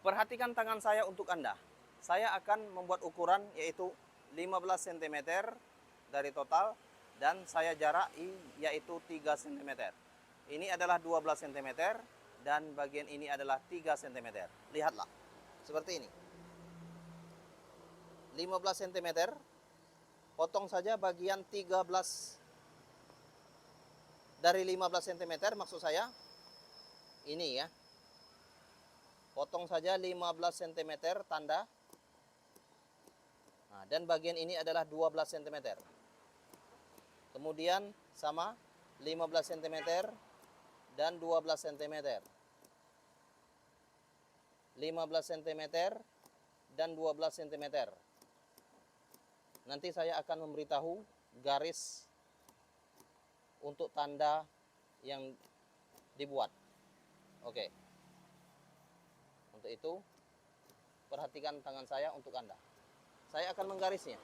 Perhatikan tangan saya untuk Anda. Saya akan membuat ukuran yaitu 15 cm dari total dan saya jarak yaitu 3 cm. Ini adalah 12 cm dan bagian ini adalah 3 cm. Lihatlah. Seperti ini. 15 cm, potong saja bagian 13 dari 15 cm, maksud saya ini ya. Potong saja 15 cm tanda. Nah, dan bagian ini adalah 12 cm. Kemudian sama 15 cm dan 12 cm. 15 cm dan 12 cm. Nanti saya akan memberitahu garis untuk tanda yang dibuat. Oke. Untuk itu, perhatikan tangan saya untuk Anda. Saya akan menggarisnya.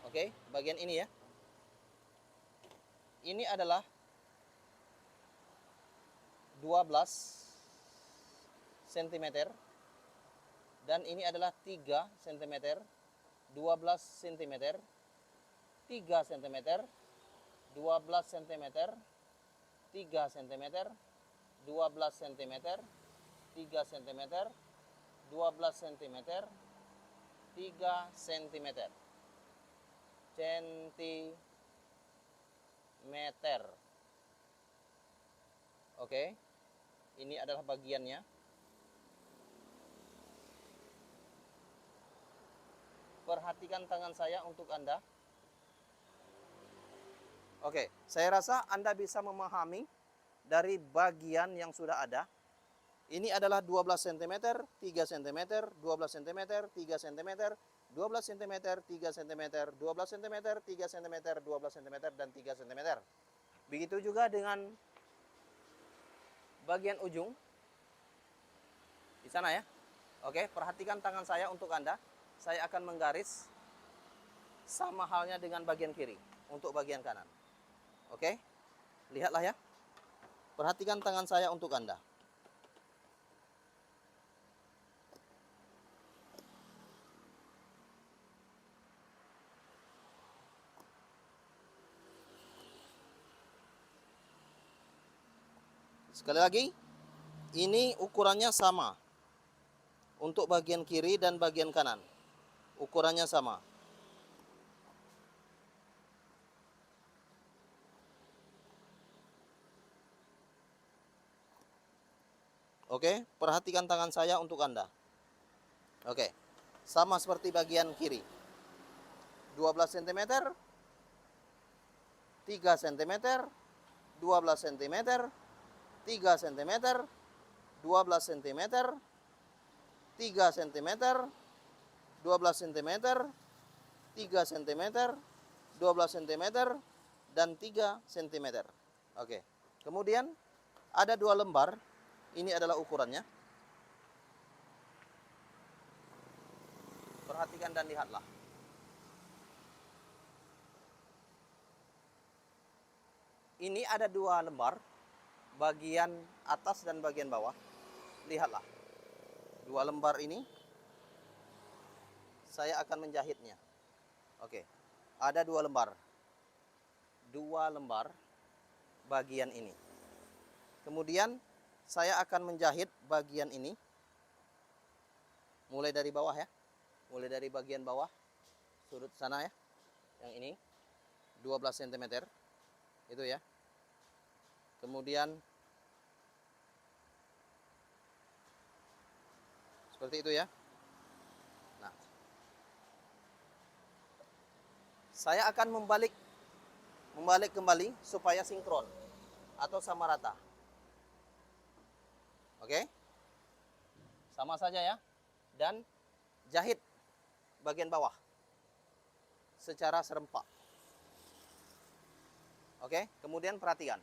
Oke, bagian ini ya. Ini adalah 12 cm dan ini adalah 3 cm, 12 cm, 3 cm, 12 cm, 3 cm, 12 cm, 3 cm, 12 cm, 3 cm. Centimeter. Oke. Ini adalah bagiannya. Perhatikan tangan saya untuk Anda. Oke, saya rasa Anda bisa memahami dari bagian yang sudah ada. Ini adalah 12 cm, 3 cm, 12 cm, 3 cm, 12 cm, 3 cm, 12 cm, 3 cm, 12 cm, dan 3 cm. Begitu juga dengan bagian ujung. Di sana ya. Oke, perhatikan tangan saya untuk Anda. Saya akan menggaris sama halnya dengan bagian kiri untuk bagian kanan. Oke, lihatlah ya. Perhatikan tangan saya untuk Anda. Sekali lagi, ini ukurannya sama untuk bagian kiri dan bagian kanan. Ukurannya sama. Oke, perhatikan tangan saya untuk Anda. Oke, sama seperti bagian kiri. 12 cm, 3 cm, 12 cm, 3 cm, 12 cm, 3 cm, 12 cm, 3 cm, 12 cm, dan 3 cm. Oke. Kemudian ada 2 lembar. Ini adalah ukurannya. Perhatikan dan lihatlah. Ini ada 2 lembar, bagian atas dan bagian bawah. Lihatlah. 2 lembar ini saya akan menjahitnya. Oke. Ada 2 lembar. 2 lembar bagian ini. Kemudian saya akan menjahit bagian ini. Mulai dari bawah ya. Mulai dari bagian bawah sudut sana ya. Yang ini 12 cm. Itu ya. Kemudian seperti itu ya. Nah, saya akan membalik kembali supaya sinkron atau sama rata. Oke? Sama saja ya. Dan jahit bagian bawah secara serempak. Oke, kemudian perhatikan.